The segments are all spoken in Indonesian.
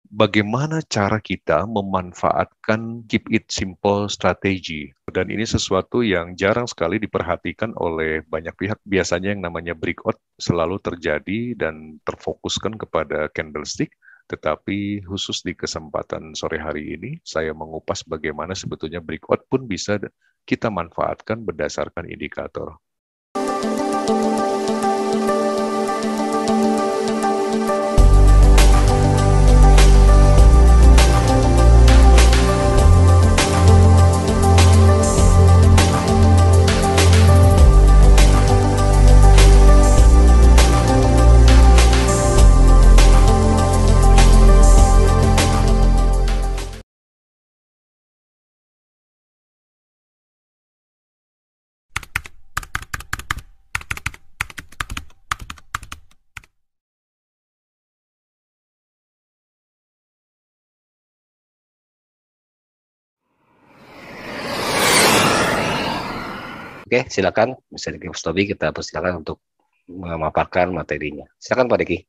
bagaimana cara kita memanfaatkan keep it simple strategi. Dan ini sesuatu yang jarang sekali diperhatikan oleh banyak pihak. Biasanya yang namanya breakout selalu terjadi dan terfokuskan kepada candlestick. Tetapi khusus di kesempatan sore hari ini, saya mengupas bagaimana sebetulnya breakout pun bisa kita manfaatkan berdasarkan indikator. Oke, silakan. Bisa Diki Mustobi, kita persilakan untuk memaparkan materinya. Silakan Pak Diki.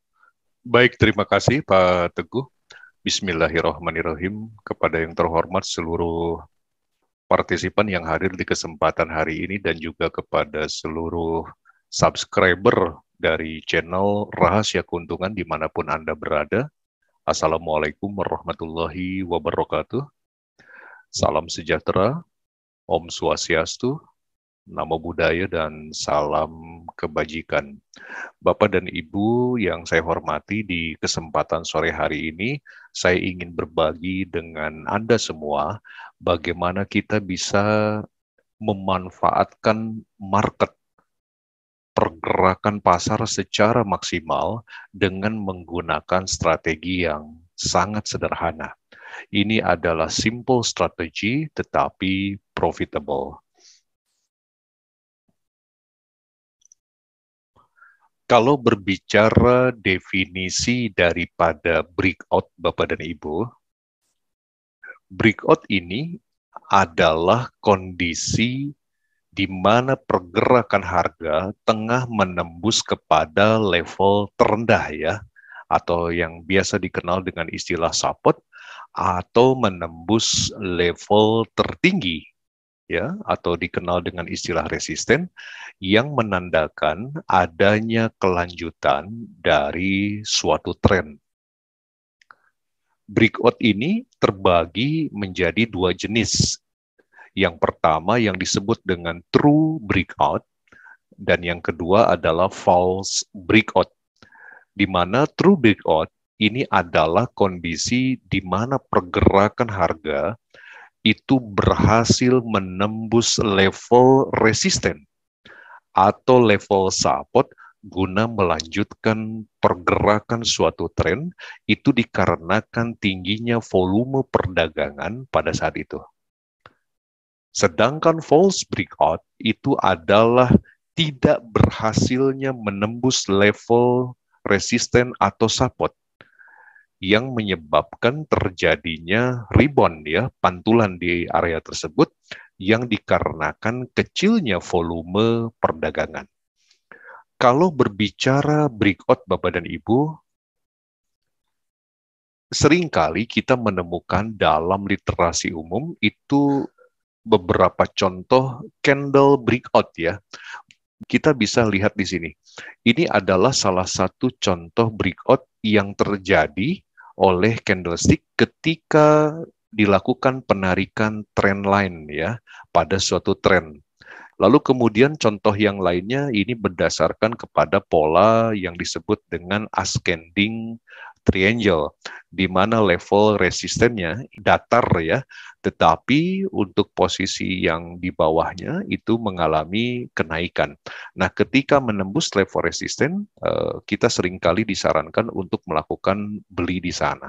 Baik, terima kasih Pak Teguh. Bismillahirrahmanirrahim. Kepada yang terhormat seluruh partisipan yang hadir di kesempatan hari ini dan juga kepada seluruh subscriber dari channel Rahasia Keuntungan dimanapun Anda berada. Assalamualaikum warahmatullahi wabarakatuh. Salam sejahtera, Om Swastiastu, Namo Buddhaya, dan salam kebajikan. Bapak dan Ibu yang saya hormati, di kesempatan sore hari ini, saya ingin berbagi dengan Anda semua bagaimana kita bisa memanfaatkan market, pergerakan pasar secara maksimal dengan menggunakan strategi yang sangat sederhana. Ini adalah simple strategy tetapi profitable. Kalau berbicara definisi daripada breakout, Bapak dan Ibu, breakout ini adalah kondisi di mana pergerakan harga tengah menembus kepada level terendah ya, atau yang biasa dikenal dengan istilah support, atau menembus level tertinggi ya, atau dikenal dengan istilah resisten, yang menandakan adanya kelanjutan dari suatu tren. Breakout ini terbagi menjadi dua jenis. Yang pertama yang disebut dengan true breakout, dan yang kedua adalah false breakout. Di mana true breakout ini adalah kondisi di mana pergerakan harga itu berhasil menembus level resisten atau level support guna melanjutkan pergerakan suatu tren, itu dikarenakan tingginya volume perdagangan pada saat itu. Sedangkan false breakout itu adalah tidak berhasilnya menembus level resisten atau support, yang menyebabkan terjadinya rebound ya, pantulan di area tersebut yang dikarenakan kecilnya volume perdagangan. Kalau berbicara breakout Bapak dan Ibu, seringkali kita menemukan dalam literasi umum itu beberapa contoh candle breakout ya. Kita bisa lihat di sini. Ini adalah salah satu contoh breakout yang terjadi oleh candlestick ketika dilakukan penarikan trend line ya pada suatu tren. Lalu kemudian contoh yang lainnya ini berdasarkan kepada pola yang disebut dengan ascending triangle, di mana level resistennya datar ya, tetapi untuk posisi yang di bawahnya itu mengalami kenaikan. Nah, ketika menembus level resisten, kita seringkali disarankan untuk melakukan beli di sana.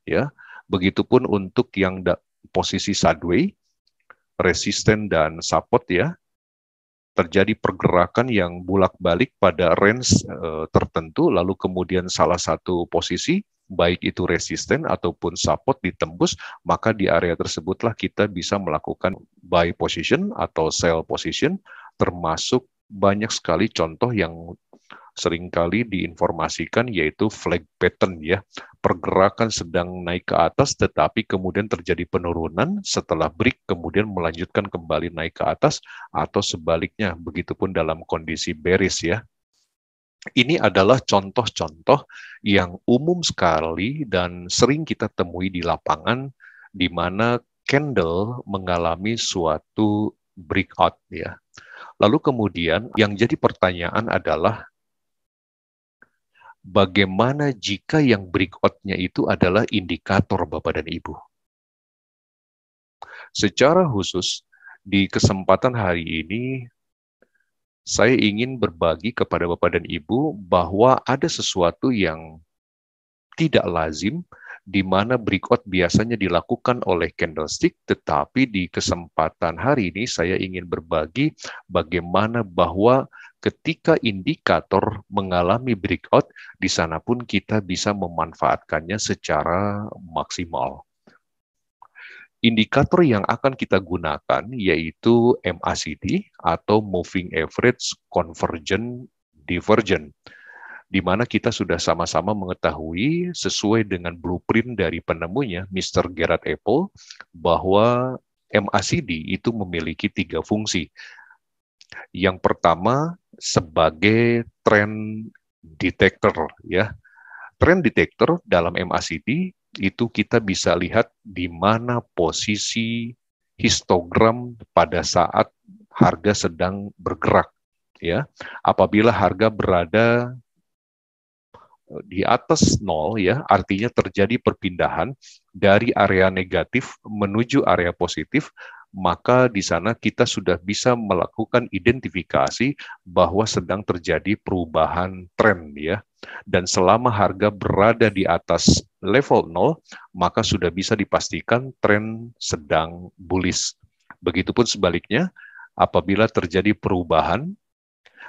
Ya, begitupun untuk yang posisi sideways, resisten dan support ya, terjadi pergerakan yang bolak-balik pada range tertentu, lalu kemudian salah satu posisi, baik itu resisten ataupun support ditembus, maka di area tersebutlah kita bisa melakukan buy position atau sell position, termasuk banyak sekali contoh yang seringkali diinformasikan yaitu flag pattern ya. Pergerakan sedang naik ke atas tetapi kemudian terjadi penurunan setelah break kemudian melanjutkan kembali naik ke atas atau sebaliknya, begitupun dalam kondisi bearish ya. Ini adalah contoh-contoh yang umum sekali dan sering kita temui di lapangan di mana candle mengalami suatu breakout ya. Lalu kemudian yang jadi pertanyaan adalah bagaimana jika yang breakout-nya itu adalah indikator Bapak dan Ibu? Secara khusus di kesempatan hari ini saya ingin berbagi kepada Bapak dan Ibu bahwa ada sesuatu yang tidak lazim di mana breakout biasanya dilakukan oleh candlestick, tetapi di kesempatan hari ini saya ingin berbagi bagaimana bahwa ketika indikator mengalami breakout, di sana pun kita bisa memanfaatkannya secara maksimal. Indikator yang akan kita gunakan yaitu MACD atau Moving Average Convergent Divergent, di mana kita sudah sama-sama mengetahui sesuai dengan blueprint dari penemunya, Mr. Gerard Apple, bahwa MACD itu memiliki 3 fungsi. Yang pertama sebagai trend detector ya. Trend detector dalam MACD itu kita bisa lihat di mana posisi histogram pada saat harga sedang bergerak ya. Apabila harga berada di atas 0 ya, artinya terjadi perpindahan dari area negatif menuju area positif, maka di sana kita sudah bisa melakukan identifikasi bahwa sedang terjadi perubahan tren ya. Dan selama harga berada di atas level 0, maka sudah bisa dipastikan tren sedang bullish. Begitupun sebaliknya, apabila terjadi perubahan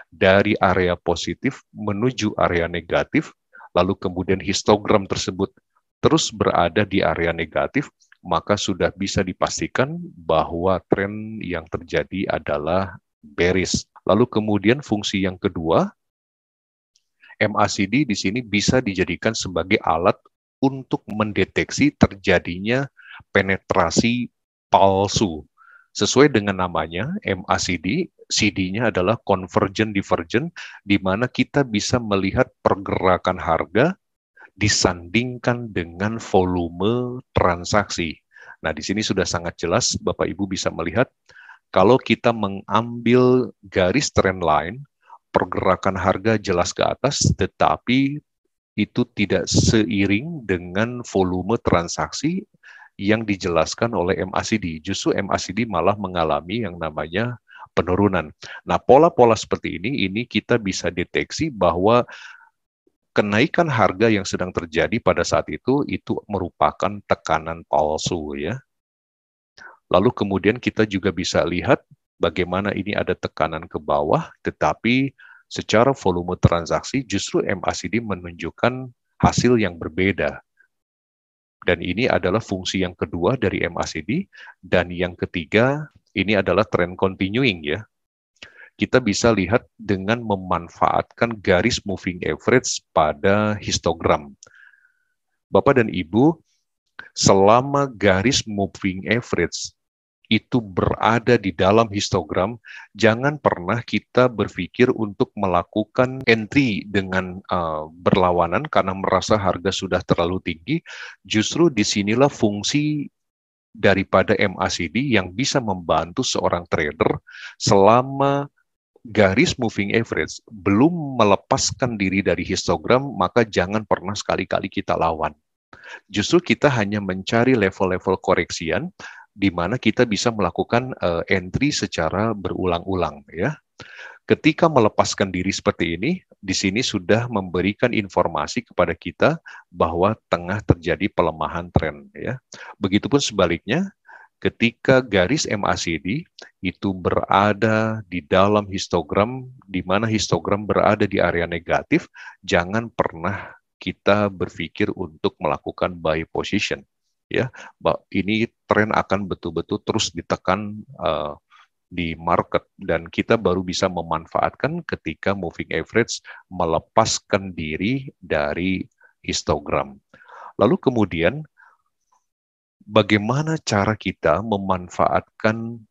dari area positif menuju area negatif, lalu kemudian histogram tersebut terus berada di area negatif, maka sudah bisa dipastikan bahwa tren yang terjadi adalah bearish. Lalu kemudian fungsi yang kedua, MACD di sini bisa dijadikan sebagai alat untuk mendeteksi terjadinya penetrasi palsu. Sesuai dengan namanya, MACD, CD-nya adalah Convergent Divergent, di mana kita bisa melihat pergerakan harga disandingkan dengan volume transaksi. Nah, di sini sudah sangat jelas, Bapak Ibu bisa melihat, kalau kita mengambil garis trend line, pergerakan harga jelas ke atas, tetapi itu tidak seiring dengan volume transaksi yang dijelaskan oleh MACD. Justru MACD malah mengalami yang namanya penurunan. Nah, pola-pola seperti ini kita bisa deteksi bahwa kenaikan harga yang sedang terjadi pada saat itu merupakan tekanan palsu ya. Lalu kemudian kita juga bisa lihat bagaimana ini ada tekanan ke bawah, tetapi secara volume transaksi justru MACD menunjukkan hasil yang berbeda. Dan ini adalah fungsi yang kedua dari MACD. Dan yang ketiga, ini adalah trend continuing ya. Kita bisa lihat dengan memanfaatkan garis moving average pada histogram. Bapak dan Ibu, selama garis moving average itu berada di dalam histogram, jangan pernah kita berpikir untuk melakukan entry dengan berlawanan karena merasa harga sudah terlalu tinggi. Justru disinilah fungsi daripada MACD yang bisa membantu seorang trader selama garis moving average belum melepaskan diri dari histogram, maka jangan pernah sekali-kali kita lawan. Justru kita hanya mencari level-level koreksian di mana kita bisa melakukan entry secara berulang-ulang ya. Ketika melepaskan diri seperti ini, di sini sudah memberikan informasi kepada kita bahwa tengah terjadi pelemahan tren ya. Begitupun sebaliknya, ketika garis MACD itu berada di dalam histogram, di mana histogram berada di area negatif, jangan pernah kita berpikir untuk melakukan buy position. Ya, ini tren akan betul-betul terus ditekan di market, dan kita baru bisa memanfaatkan ketika moving average melepaskan diri dari histogram. Lalu kemudian bagaimana cara kita memanfaatkan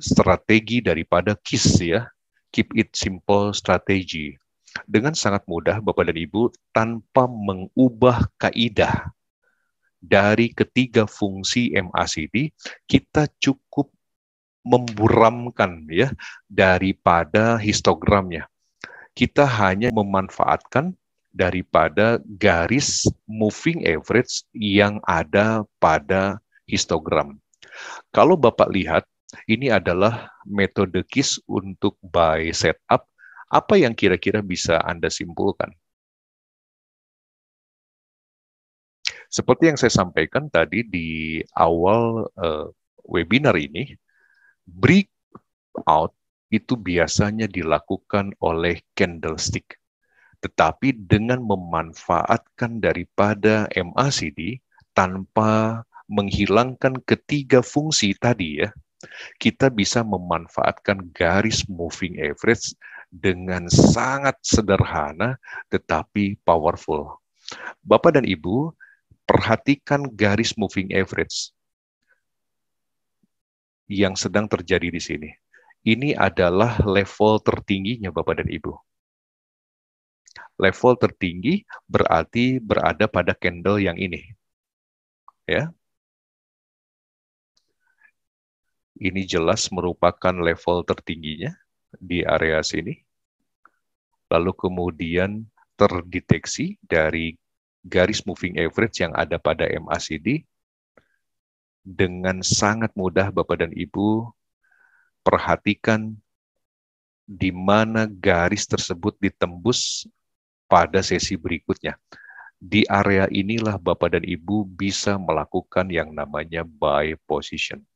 strategi daripada KISS ya, keep it simple strategy. Dengan sangat mudah Bapak dan Ibu, tanpa mengubah kaidah dari ketiga fungsi MACD, kita cukup memburamkan ya daripada histogramnya. Kita hanya memanfaatkan daripada garis moving average yang ada pada histogram. Kalau Bapak lihat, ini adalah metode KISS untuk buy setup. Apa yang kira-kira bisa Anda simpulkan? Seperti yang saya sampaikan tadi di awal webinar ini, breakout itu biasanya dilakukan oleh candlestick. Tetapi dengan memanfaatkan daripada MACD tanpa menghilangkan ketiga fungsi tadi ya, kita bisa memanfaatkan garis moving average dengan sangat sederhana tetapi powerful. Bapak dan Ibu, perhatikan garis moving average yang sedang terjadi di sini. Ini adalah level tertingginya Bapak dan Ibu. Level tertinggi berarti berada pada candle yang ini. Ya. Ini jelas merupakan level tertingginya di area sini. Lalu kemudian terdeteksi dari garis moving average yang ada pada MACD. Dengan sangat mudah Bapak dan Ibu perhatikan di mana garis tersebut ditembus pada sesi berikutnya. Di area inilah Bapak dan Ibu bisa melakukan yang namanya buy position.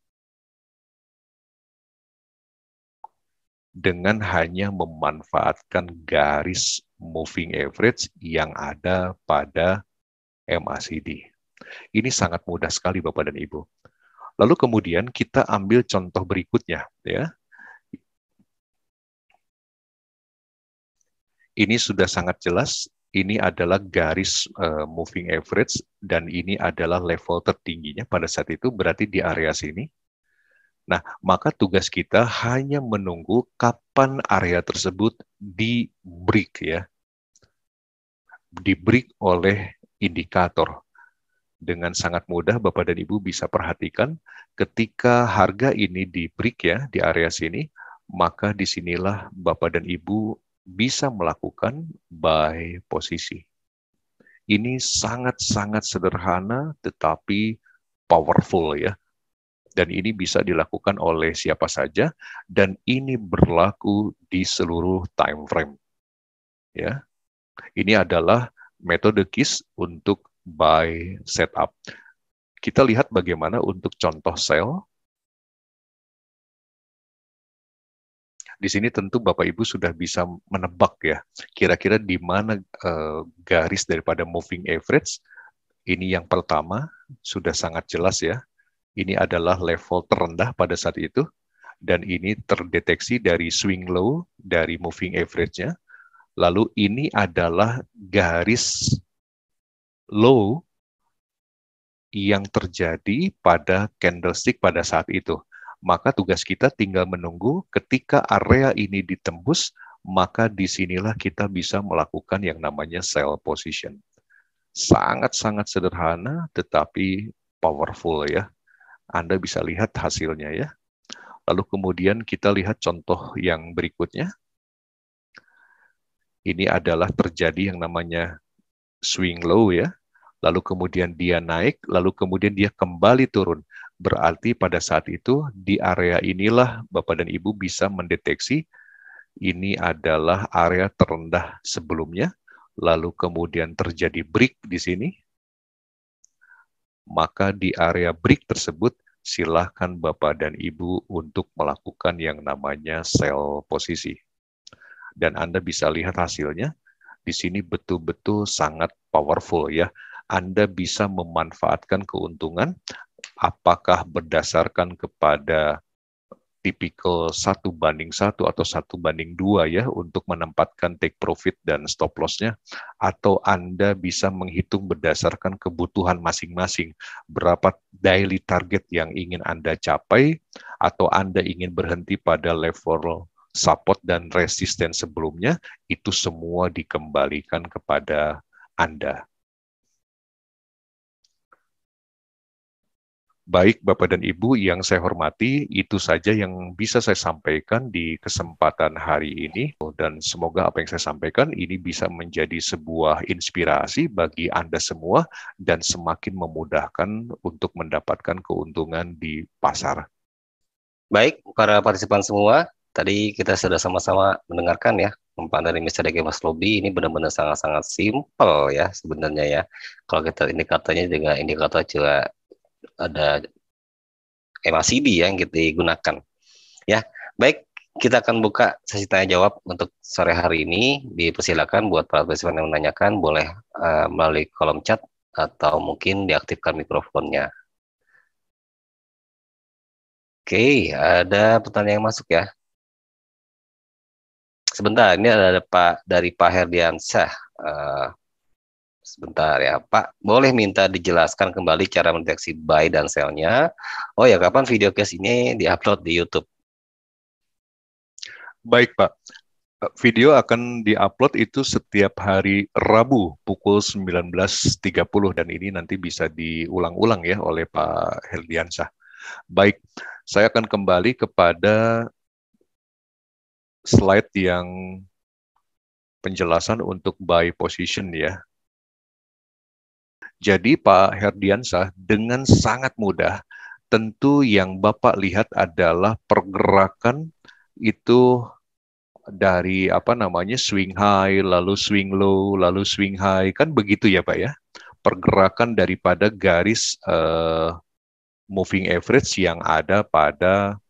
Dengan hanya memanfaatkan garis moving average yang ada pada MACD. Ini sangat mudah sekali Bapak dan Ibu. Lalu kemudian kita ambil contoh berikutnya, ya. Ini sudah sangat jelas, ini adalah garis moving average dan ini adalah level tertingginya pada saat itu, berarti di area sini. Nah, maka tugas kita hanya menunggu kapan area tersebut di break ya. Di break oleh indikator. Dengan sangat mudah Bapak dan Ibu bisa perhatikan ketika harga ini di break ya di area sini, maka disinilah Bapak dan Ibu bisa melakukan buy posisi. Ini sangat-sangat sederhana tetapi powerful ya. Dan ini bisa dilakukan oleh siapa saja dan ini berlaku di seluruh time frame. Ya. Ini adalah metode KISS untuk buy setup. Kita lihat bagaimana untuk contoh sell. Di sini tentu Bapak Ibu sudah bisa menebak ya, kira-kira di mana garis daripada moving average. Ini yang pertama, sudah sangat jelas ya. Ini adalah level terendah pada saat itu, dan ini terdeteksi dari swing low dari moving average-nya. Lalu ini adalah garis low yang terjadi pada candlestick pada saat itu. Maka tugas kita tinggal menunggu ketika area ini ditembus, maka disinilah kita bisa melakukan yang namanya sell position. Sangat-sangat sederhana, tetapi powerful ya. Anda bisa lihat hasilnya ya. Lalu kemudian kita lihat contoh yang berikutnya. Ini adalah terjadi yang namanya swing low ya. Lalu kemudian dia naik, lalu kemudian dia kembali turun. Berarti pada saat itu di area inilah Bapak dan Ibu bisa mendeteksi ini adalah area terendah sebelumnya, lalu kemudian terjadi break di sini. Maka di area break tersebut silahkan Bapak dan Ibu untuk melakukan yang namanya sell posisi. Dan Anda bisa lihat hasilnya. Di sini betul-betul sangat powerful ya. Anda bisa memanfaatkan keuntungan apakah berdasarkan kepada tipikal 1:1 atau 1:2 ya untuk menempatkan take profit dan stop loss-nya, atau Anda bisa menghitung berdasarkan kebutuhan masing-masing, berapa daily target yang ingin Anda capai, atau Anda ingin berhenti pada level support dan resisten sebelumnya, itu semua dikembalikan kepada Anda. Baik Bapak dan Ibu yang saya hormati, itu saja yang bisa saya sampaikan di kesempatan hari ini, dan semoga apa yang saya sampaikan ini bisa menjadi sebuah inspirasi bagi Anda semua dan semakin memudahkan untuk mendapatkan keuntungan di pasar. Baik, para partisipan semua, tadi kita sudah sama-sama mendengarkan ya, umpan dari Mr. Deke Mas Lobby ini benar-benar sangat-sangat simpel ya sebenarnya ya. Kalau kita indikatornya juga indikator juga ada MACD yang kita gunakan. Ya, baik, kita akan buka sesi tanya jawab untuk sore hari ini. Dipersilakan buat para partisipan yang menanyakan boleh melalui kolom chat atau mungkin diaktifkan mikrofonnya. Oke, ada pertanyaan yang masuk ya. Sebentar, ini ada dari Pak Herdiansyah. Sebentar ya, Pak. Boleh minta dijelaskan kembali cara mendeteksi buy dan sell-nya? Oh ya, kapan video case ini diupload di YouTube? Baik Pak, video akan diupload itu setiap hari Rabu pukul 19.30 dan ini nanti bisa diulang-ulang ya oleh Pak Herdiansyah. Baik, saya akan kembali kepada slide yang penjelasan untuk buy position ya. Jadi Pak Herdiansyah dengan sangat mudah, tentu yang Bapak lihat adalah pergerakan itu dari swing high, lalu swing low, lalu swing high, kan begitu ya Pak ya. Pergerakan daripada garis moving average yang ada pada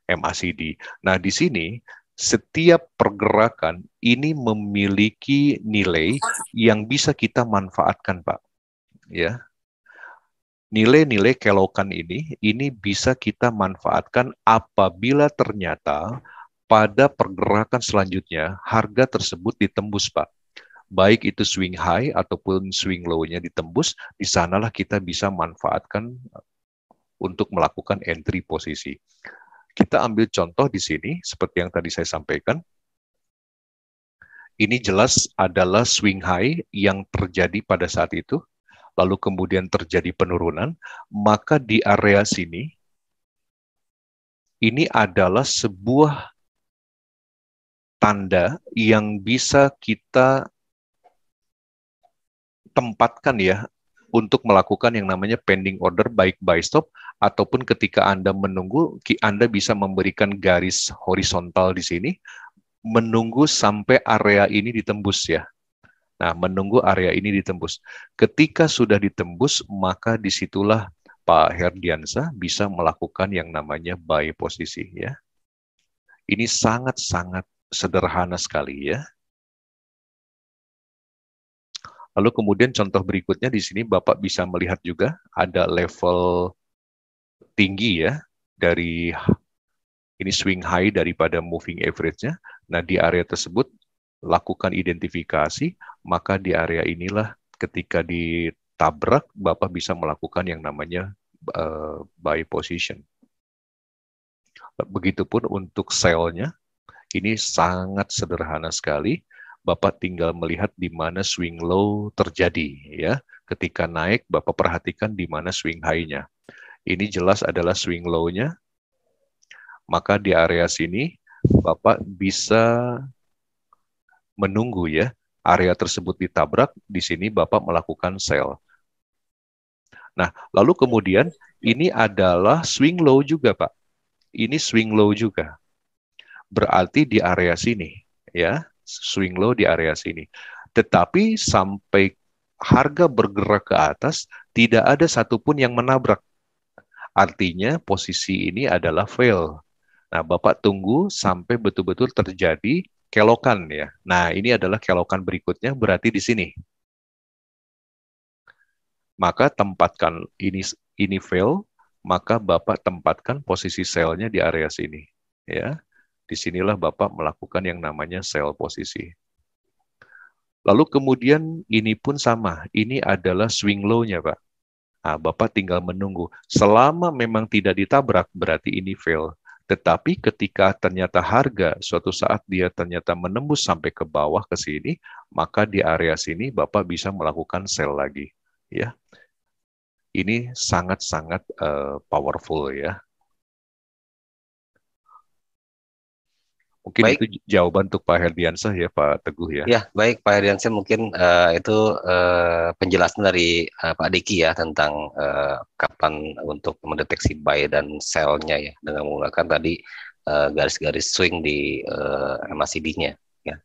MACD. Nah, di sini setiap pergerakan ini memiliki nilai yang bisa kita manfaatkan, Pak. Ya. Nilai-nilai kelokan ini bisa kita manfaatkan apabila ternyata pada pergerakan selanjutnya harga tersebut ditembus, Pak. Baik itu swing high ataupun swing low-nya ditembus, di sanalah kita bisa manfaatkan untuk melakukan entry posisi. Kita ambil contoh di sini, seperti yang tadi saya sampaikan. Ini jelas adalah swing high yang terjadi pada saat itu, lalu kemudian terjadi penurunan, maka di area sini, ini adalah sebuah tanda yang bisa kita tempatkan ya, untuk melakukan yang namanya pending order baik buy stop, ataupun ketika Anda menunggu, Anda bisa memberikan garis horizontal di sini, menunggu sampai area ini ditembus ya. Nah, menunggu area ini ditembus. Ketika sudah ditembus, maka disitulah Pak Herdiansyah bisa melakukan yang namanya buy posisi ya. Ini sangat-sangat sederhana sekali ya. Lalu kemudian contoh berikutnya di sini Bapak bisa melihat juga ada level tinggi ya dari ini swing high daripada moving average-nya. Nah, di area tersebut lakukan identifikasi, maka di area inilah ketika ditabrak Bapak bisa melakukan yang namanya buy position. Begitupun untuk sell-nya, ini sangat sederhana sekali. Bapak tinggal melihat di mana swing low terjadi ya. Ketika naik Bapak perhatikan di mana swing high-nya. Ini jelas adalah swing low-nya. Maka di area sini Bapak bisa menunggu ya. Area tersebut ditabrak, di sini Bapak melakukan sell. Nah, lalu kemudian ini adalah swing low juga, Pak. Ini swing low juga. Berarti di area sini ya. Swing low di area sini. Tetapi sampai harga bergerak ke atas, tidak ada satupun yang menabrak. Artinya posisi ini adalah fail. Nah, Bapak tunggu sampai betul-betul terjadi kelokan ya. Nah, ini adalah kelokan berikutnya berarti di sini. Maka tempatkan ini fail, maka Bapak tempatkan posisi sell-nya di area sini. ya. Disinilah Bapak melakukan yang namanya sell posisi. Lalu kemudian ini pun sama, ini adalah swing low-nya, Pak. Nah, Bapak tinggal menunggu. Selama memang tidak ditabrak, berarti ini fail. Tetapi ketika ternyata harga suatu saat dia ternyata menembus sampai ke bawah ke sini, maka di area sini Bapak bisa melakukan sell lagi. Ya, ini sangat-sangat powerful ya. Mungkin Baik. itu jawaban untuk Pak Herdiansah ya, Pak Teguh ya. Ya, baik Pak Heriansyah, mungkin itu penjelasan dari Pak Diki ya tentang kapan untuk mendeteksi buy dan sell-nya ya dengan menggunakan tadi garis-garis swing di MACD-nya. Ya.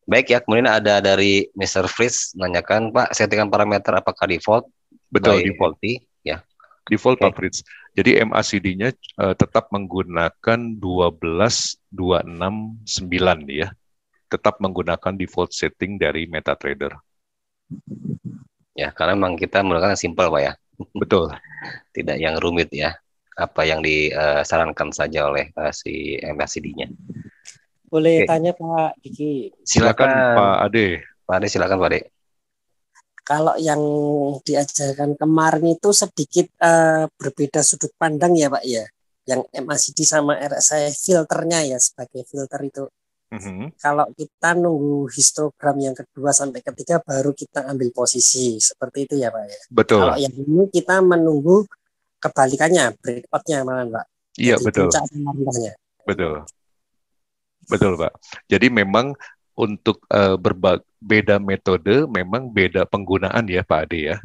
Baik ya, kemudian ada dari Mr. Fritz nanyakan, Pak, settingan parameter apakah default Betul, by default. LT? Ya, Default oke. Pak Fritz. Jadi MACD-nya tetap menggunakan 12.269 ya. Tetap menggunakan default setting dari MetaTrader. Ya, karena memang kita menggunakan yang simple Pak ya, Betul. tidak yang rumit ya. Apa yang disarankan saja oleh si MACD-nya. Boleh Oke, tanya Pak Diki, Silakan Pak silakan Ade. Pak Ade, silakan Pak Ade. kalau yang diajarkan kemarin itu sedikit berbeda sudut pandang ya Pak ya. Yang MACD sama RSI filternya ya sebagai filter itu. Kalau kita nunggu histogram yang kedua sampai ketiga baru kita ambil posisi. Seperti itu ya Pak ya. Betul. Kalau yang ini kita menunggu kebalikannya, breakout-nya malah Pak. Iya, Jadi betul. puncak rendahnya. Betul. Betul, Pak. Jadi memang untuk berbeda metode, memang beda penggunaan ya Pak Ade ya.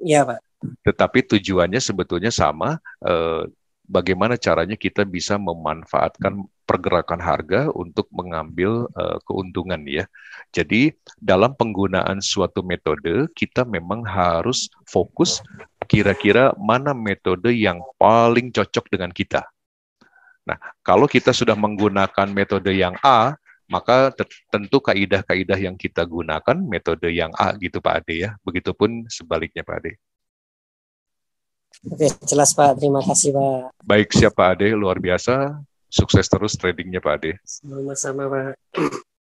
Iya Pak. Tetapi tujuannya sebetulnya sama. Bagaimana caranya kita bisa memanfaatkan pergerakan harga untuk mengambil keuntungan ya. Jadi dalam penggunaan suatu metode kita memang harus fokus kira-kira mana metode yang paling cocok dengan kita. Nah, kalau kita sudah menggunakan metode yang A, maka tentu kaidah-kaidah yang kita gunakan metode yang A gitu Pak Ade ya. Begitupun sebaliknya Pak Ade. Oke, jelas Pak. Terima kasih Pak. Baik, siap Pak Ade, luar biasa. Sukses terus tradingnya Pak Ade. Sama-sama Pak.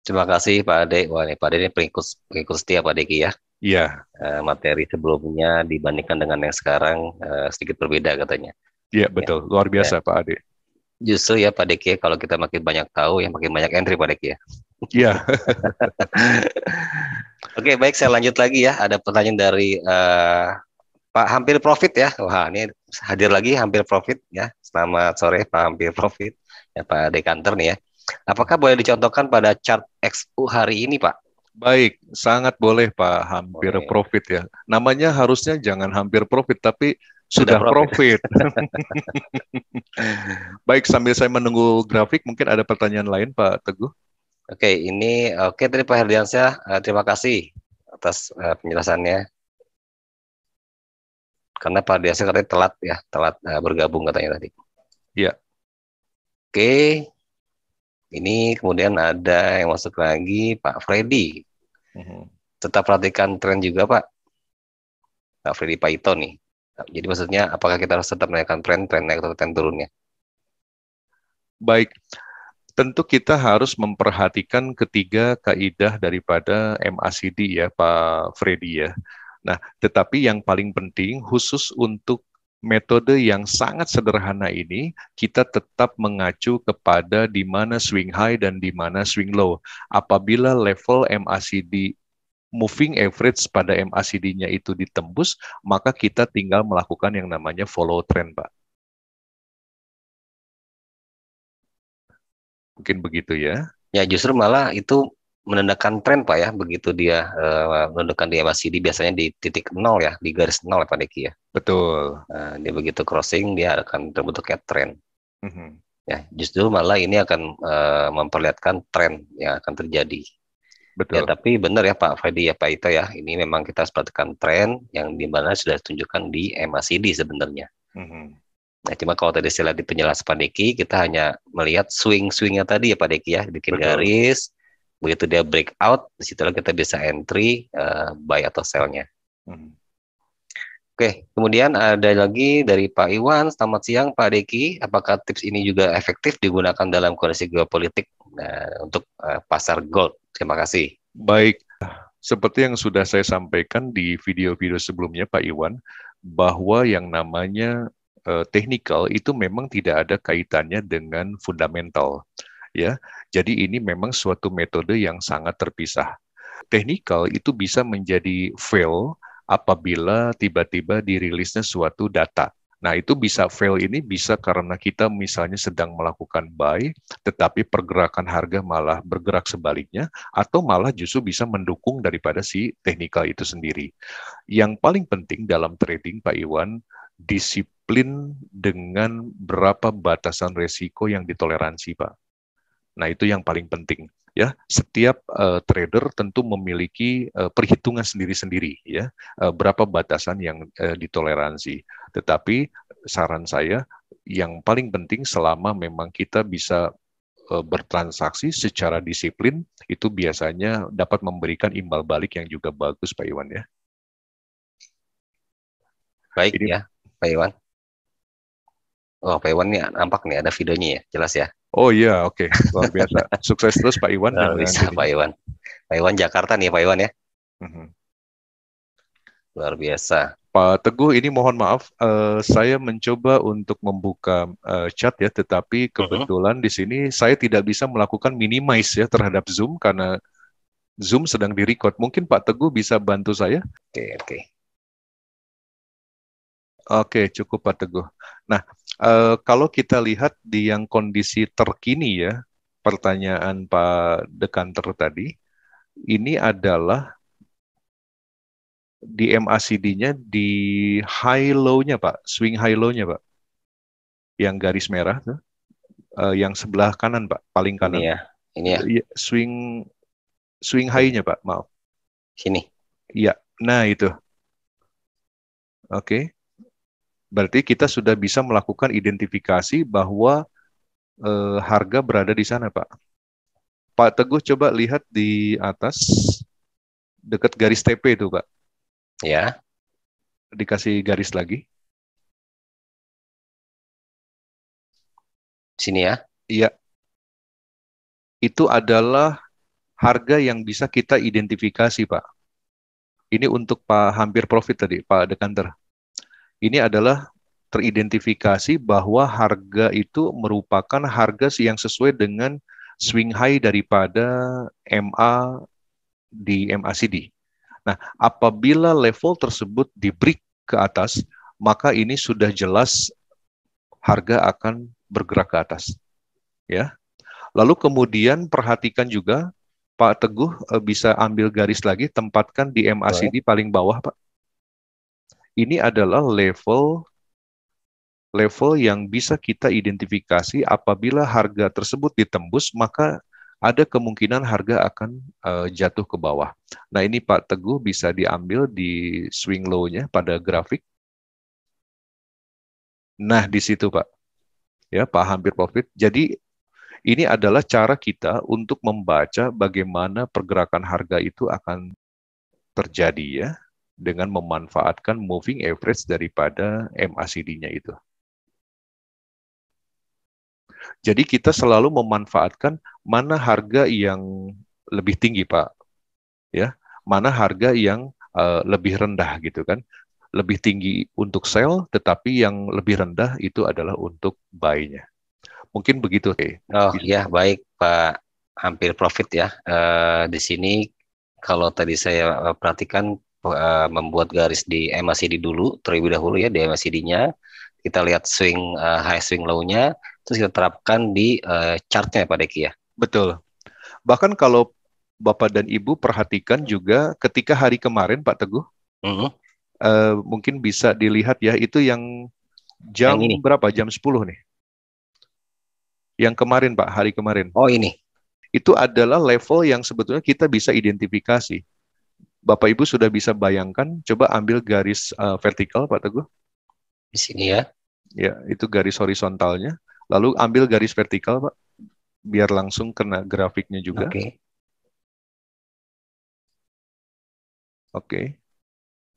Terima kasih Pak Ade. Wah, ini Pak Ade ini pengikut setia Pak Deki ya. Iya. Materi sebelumnya dibandingkan dengan yang sekarang sedikit berbeda katanya. Iya, betul. Luar biasa Pak Ade. Justru ya Pak Deki, kalau kita makin banyak tahu, ya makin banyak entry Pak Deki ya. Iya. Oke, baik, saya lanjut lagi ya. Ada pertanyaan dari Pak Hampir Profit ya. Wah, ini hadir lagi Hampir Profit ya. Selamat sore Pak Hampir Profit. Ya Pak Dekanter nih ya. Apakah boleh dicontohkan pada chart XU hari ini Pak? Baik, sangat boleh Pak Hampir Boleh. Profit ya. Namanya harusnya jangan Hampir Profit, tapi sudah profit. Baik, sambil saya menunggu grafik, mungkin ada pertanyaan lain Pak Teguh. Oke, ini tadi Pak Herdiansyah, terima kasih atas penjelasannya. Karena Pak Herdiansyah katanya telat bergabung katanya tadi. Iya. Oke, ini kemudian ada yang masuk lagi, Pak Freddy. Tetap perhatikan tren juga Pak. Pak Freddy Paito nih. Jadi maksudnya apakah kita harus tetap menaikkan tren naik atau tren turunnya? Baik, tentu kita harus memperhatikan ketiga kaidah daripada MACD ya Pak Freddy ya. Nah, tetapi yang paling penting khusus untuk metode yang sangat sederhana ini, kita tetap mengacu kepada di mana swing high dan di mana swing low. Apabila level MACD moving average pada MACD-nya itu ditembus, maka kita tinggal melakukan yang namanya follow trend, Pak. Mungkin begitu ya. Ya justru malah itu menandakan tren Pak ya, begitu dia menandakan di MACD biasanya di titik 0 ya, di garis 0 ya Pak Deki ya. Betul. Nah, dia begitu crossing dia akan terbentuknya tren. Ya, justru malah ini akan memperlihatkan tren yang akan terjadi. Betul. Ya, tapi benar ya Pak Freddy ya Pak Ito ya, ini memang kita harus perhatikan tren yang dimana sudah ditunjukkan di MACD sebenarnya. Nah, cuma kalau tadi saya lihat di penjelasan Pak Deki, kita hanya melihat swing-swingnya tadi ya Pak Deki ya, bikin garis, begitu dia breakout, disitulah kita bisa entry, buy atau sell-nya. Oke, kemudian ada lagi dari Pak Iwan. Selamat siang, Pak Deki. Apakah tips ini juga efektif digunakan dalam kondisi geopolitik untuk pasar gold? Terima kasih. Baik, seperti yang sudah saya sampaikan di video-video sebelumnya, Pak Iwan, bahwa yang namanya technical itu memang tidak ada kaitannya dengan fundamental, ya. Jadi ini memang suatu metode yang sangat terpisah. Technical itu bisa menjadi fail apabila tiba-tiba dirilisnya suatu data. Nah, itu bisa fail ini bisa karena kita misalnya sedang melakukan buy, tetapi pergerakan harga malah bergerak sebaliknya, atau malah justru bisa mendukung daripada si technical itu sendiri. Yang paling penting dalam trading, Pak Iwan, disiplin dengan berapa batasan resiko yang ditoleransi, Pak. Nah, itu yang paling penting. Ya, setiap trader tentu memiliki perhitungan sendiri-sendiri, ya, berapa batasan yang ditoleransi. Tetapi saran saya, yang paling penting selama memang kita bisa bertransaksi secara disiplin, itu biasanya dapat memberikan imbal balik yang juga bagus, Pak Iwan, ya. Baik Ini, ya, Pak Iwan. Oh, Pak Iwan nih nampak nih ada videonya ya, jelas ya. oh iya, oke, luar biasa. Sukses terus Pak Iwan Luar dengan biasa, Pak ininya. Iwan. Pak Iwan Jakarta nih, Pak Iwan ya. Mhm. Luar biasa. Pak Teguh, ini mohon maaf, saya mencoba untuk membuka chat ya, tetapi kebetulan di sini saya tidak bisa melakukan minimize ya terhadap Zoom karena Zoom sedang direcord. Mungkin Pak Teguh bisa bantu saya? Oke, oke. Oke, cukup Pak Teguh. Nah, kalau kita lihat di yang kondisi terkini ya, pertanyaan Pak Dekanter tadi, ini adalah di MACD-nya di high low-nya Pak, swing high low-nya Pak, yang garis merah tuh, yang sebelah kanan Pak, paling Ini kanan. ya, ini ya, Swing swing ini. high-nya Pak, maaf. Sini. Iya, nah itu. Oke. Berarti kita sudah bisa melakukan identifikasi bahwa harga berada di sana Pak. Pak Teguh coba lihat di atas dekat garis TP itu Pak. Ya, Dikasih garis lagi. sini ya. Iya, itu adalah harga yang bisa kita identifikasi Pak. Ini untuk Pak hampir profit tadi, Pak Dekanter. Ini adalah teridentifikasi bahwa harga itu merupakan harga yang sesuai dengan swing high daripada MA di MACD. Nah, apabila level tersebut di break ke atas, maka ini sudah jelas harga akan bergerak ke atas. Ya. Lalu kemudian perhatikan juga Pak Teguh bisa ambil garis lagi, tempatkan di MACD paling bawah, Pak. Ini adalah level yang bisa kita identifikasi apabila harga tersebut ditembus, maka ada kemungkinan harga akan jatuh ke bawah. Nah, ini Pak Teguh bisa diambil di swing low-nya pada grafik. Nah, di situ Pak. Ya, Pak hampir profit. Jadi ini adalah cara kita untuk membaca bagaimana pergerakan harga itu akan terjadi ya dengan memanfaatkan moving average daripada MACD-nya itu. Jadi kita selalu memanfaatkan mana harga yang lebih tinggi, Pak. Ya, mana harga yang lebih rendah gitu kan. Lebih tinggi untuk sell, tetapi yang lebih rendah itu adalah untuk buy-nya. Mungkin begitu, Oh ya, baik Pak. Hampir profit ya. Di sini kalau tadi saya perhatikan membuat garis di MACD dulu, terlebih dahulu ya di MACD-nya. Kita lihat swing high swing low-nya, terus kita terapkan di chart-nya Pak Deki ya. Betul. Bahkan kalau Bapak dan Ibu perhatikan juga ketika hari kemarin, Pak Teguh, mungkin bisa dilihat ya, itu yang jam Yang ini. berapa? Jam 10 nih. Yang kemarin, Pak, hari kemarin. Oh ini. Itu adalah level yang sebetulnya kita bisa identifikasi. Bapak Ibu sudah bisa bayangkan, coba ambil garis vertikal, Pak Teguh. Di sini ya. Ya, itu garis horizontalnya. Lalu ambil garis vertikal, Pak, biar langsung kena grafiknya juga. Oke.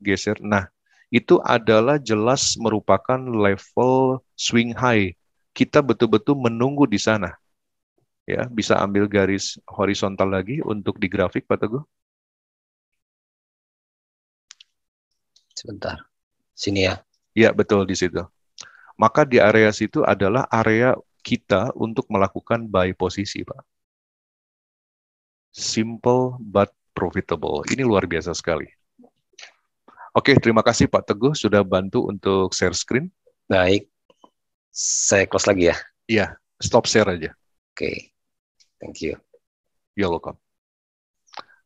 Geser. Nah, itu adalah jelas merupakan level swing high. Kita betul-betul menunggu di sana. Ya, bisa ambil garis horizontal lagi untuk di grafik, Pak Teguh. Sebentar. Sini ya. Ya, betul di situ. Maka di area situ adalah area kita untuk melakukan buy posisi, Pak. Simple but profitable. Ini luar biasa sekali. Oke, terima kasih Pak Teguh sudah bantu untuk share screen. Baik. Saya close lagi ya. Iya, stop share aja. Oke. Thank you. You're welcome.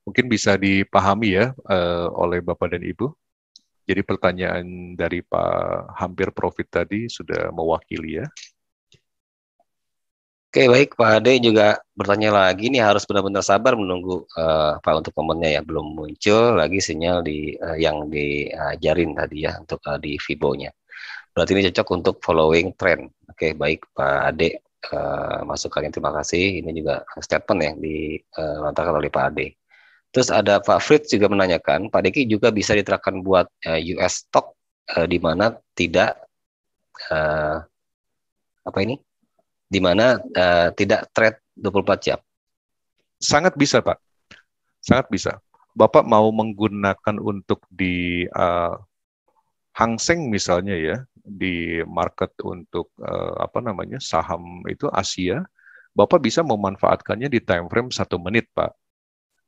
Mungkin bisa dipahami ya oleh Bapak dan Ibu. Jadi pertanyaan dari Pak Hampir Profit tadi sudah mewakili ya. Oke, baik. Pak Ade juga bertanya lagi nih, harus benar-benar sabar menunggu Pak untuk komennya ya. Belum muncul lagi sinyal yang diajarin tadi ya untuk di Vibo-nya. Berarti ini cocok untuk following trend. Oke, baik Pak Ade. Masukannya terima kasih. Ini juga statement yang dilontarkan oleh Pak Ade. Terus ada Pak Fritz juga menanyakan, Pak Deki juga bisa diterapkan buat US stock di mana tidak di mana tidak trade 24 jam. Sangat bisa, Pak. Sangat bisa. Bapak mau menggunakan untuk di Hang Seng misalnya ya, di market untuk saham itu Asia, Bapak bisa memanfaatkannya di time frame 1 menit, Pak.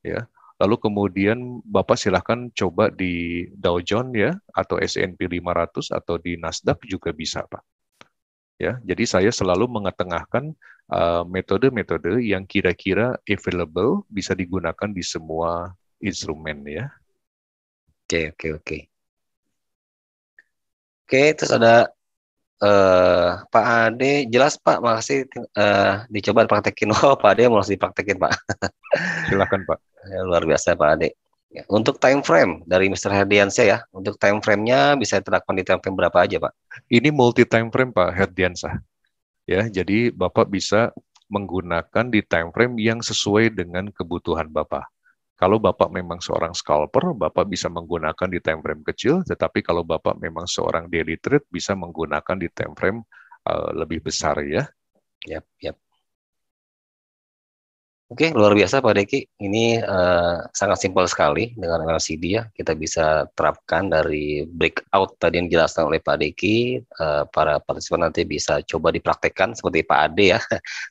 Ya. Lalu kemudian Bapak silahkan coba di Dow Jones ya, atau S&P 500 atau di Nasdaq juga bisa, Pak. Ya, jadi saya selalu mengetengahkan metode-metode yang kira-kira available bisa digunakan di semua instrumen ya. Oke. Oke, terus ada Pak Ade, jelas Pak, makasih dicoba dipraktekin. Oh, Pak Ade mau dipraktekin Pak. Silakan Pak. Ya, luar biasa Pak Ade. Ya, untuk time frame dari Mr. Herdiansyah ya, untuk time frame-nya bisa diterapkan di time frame berapa aja Pak? Ini multi time frame Pak Herdiansyah. Ya, jadi Bapak bisa menggunakan di time frame yang sesuai dengan kebutuhan Bapak. Kalau Bapak memang seorang scalper, Bapak bisa menggunakan di time frame kecil, tetapi kalau Bapak memang seorang daily trade, bisa menggunakan di time frame lebih besar ya. Yap. Oke, luar biasa Pak Deki. Ini sangat simpel sekali dengan LCD ya. Kita bisa terapkan dari breakout tadi yang dijelaskan oleh Pak Deki. Para partisipan nanti bisa coba dipraktekkan seperti Pak Ade ya.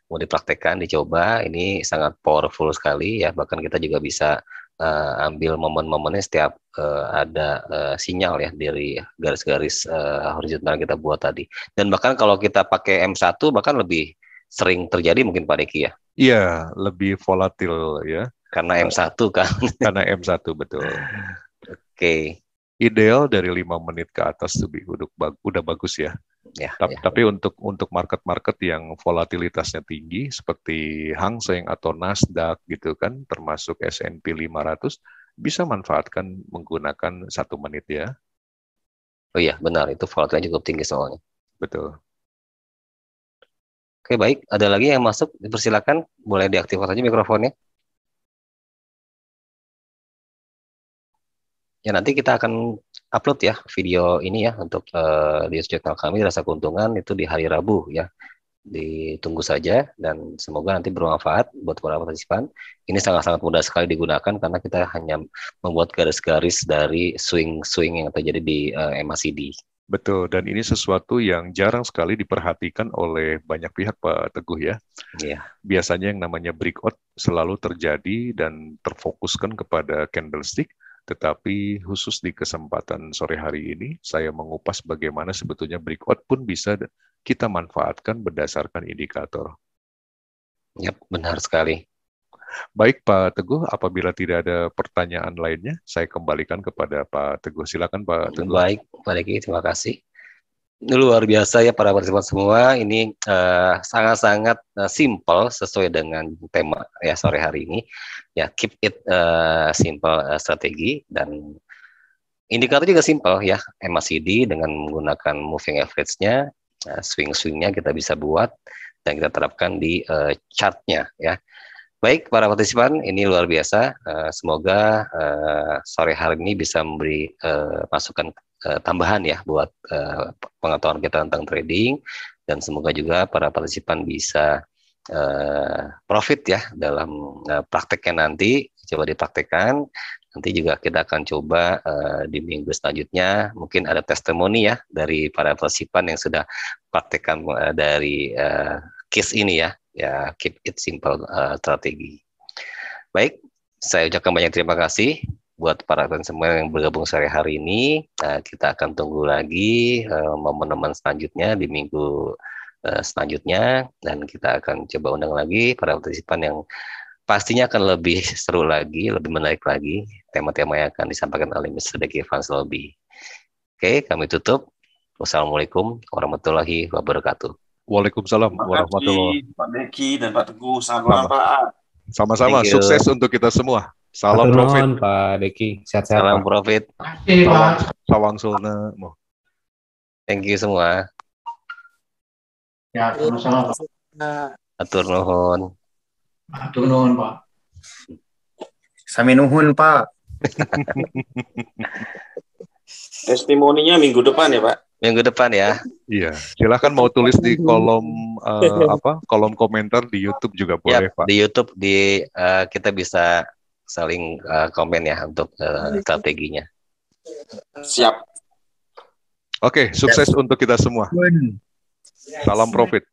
Mau dipraktekkan, dicoba. Ini sangat powerful sekali ya. Bahkan kita juga bisa ambil momen-momennya setiap ada sinyal ya dari garis-garis horizontal kita buat tadi. Dan bahkan kalau kita pakai M1 bahkan lebih sering terjadi mungkin Pak Deki ya. Iya, lebih volatil ya. Karena M1 kan. Karena M1, betul. Oke. Ideal dari 5 menit ke atas udah bagus ya. Tapi untuk market-market yang volatilitasnya tinggi seperti Hang Seng atau Nasdaq gitu kan, termasuk S&P 500, bisa manfaatkan menggunakan 1 menit ya. Oh iya, benar. Itu volatilnya cukup tinggi soalnya. Betul. Oke, baik. Ada lagi yang masuk? Dipersilakan. Boleh diaktifkan saja mikrofonnya. Ya, nanti kita akan upload ya video ini ya untuk di channel kami Rasa Keuntungan itu di hari Rabu ya. Ditunggu saja dan semoga nanti bermanfaat buat para partisipan. Ini sangat-sangat mudah sekali digunakan karena kita hanya membuat garis-garis dari swing-swing yang terjadi di MACD. Betul, dan ini sesuatu yang jarang sekali diperhatikan oleh banyak pihak Pak Teguh ya. Iya. Biasanya yang namanya breakout selalu terjadi dan terfokuskan kepada candlestick, tetapi khusus di kesempatan sore hari ini, saya mengupas bagaimana sebetulnya breakout pun bisa kita manfaatkan berdasarkan indikator. Ya, benar sekali. Baik Pak Teguh, apabila tidak ada pertanyaan lainnya, saya kembalikan kepada Pak Teguh. Silakan Pak Teguh. Baik, Pak Deki, terima kasih. Ini luar biasa ya para partisipan semua. Ini sangat-sangat simple sesuai dengan tema ya sore hari ini. Ya, keep it simple strategi dan indikator juga simple ya. MACD dengan menggunakan moving average-nya, swing-swingnya kita bisa buat dan kita terapkan di chart-nya ya. Baik, para partisipan, ini luar biasa. Semoga sore hari ini bisa memberi masukan tambahan ya buat pengetahuan kita tentang trading, dan semoga juga para partisipan bisa profit ya dalam prakteknya nanti. Coba dipraktekkan. Nanti juga kita akan coba di minggu selanjutnya mungkin ada testimoni ya dari para partisipan yang sudah praktekkan dari case ini ya keep it simple strategi. Baik, saya ucapkan banyak terima kasih buat para rekan semua yang bergabung sore hari ini. Kita akan tunggu lagi momen-momen selanjutnya di minggu selanjutnya, dan kita akan coba undang lagi para partisipan yang pastinya akan lebih seru lagi, lebih menarik lagi tema-tema yang akan disampaikan oleh Mr. Deki Fans Lobby. Oke, kami tutup. Wassalamualaikum warahmatullahi wabarakatuh. Waalaikumsalam Terima warahmatullahi kasih Pak Deki dan Pak Teguh, sangat bermanfaat. Sama-sama, Thank you. sukses untuk kita semua. Salam Hatur profit. nuhun, Pak Deki. Sehat-sehat, Salam Pak. profit. Terima kasih, Pak. Sawang Sulna. Thank you semua. Ya, sama-sama, Pak. Atur nuhun. Hatur nuhun, Pak. Sami nuhun, Pak. Testimoninya minggu depan ya Pak. Minggu depan ya. Iya, silakan mau tulis di kolom kolom komentar di YouTube juga boleh, Ya, Pak. di YouTube kita bisa saling komen ya untuk strateginya. Siap. Oke, sukses untuk kita semua. Salam profit.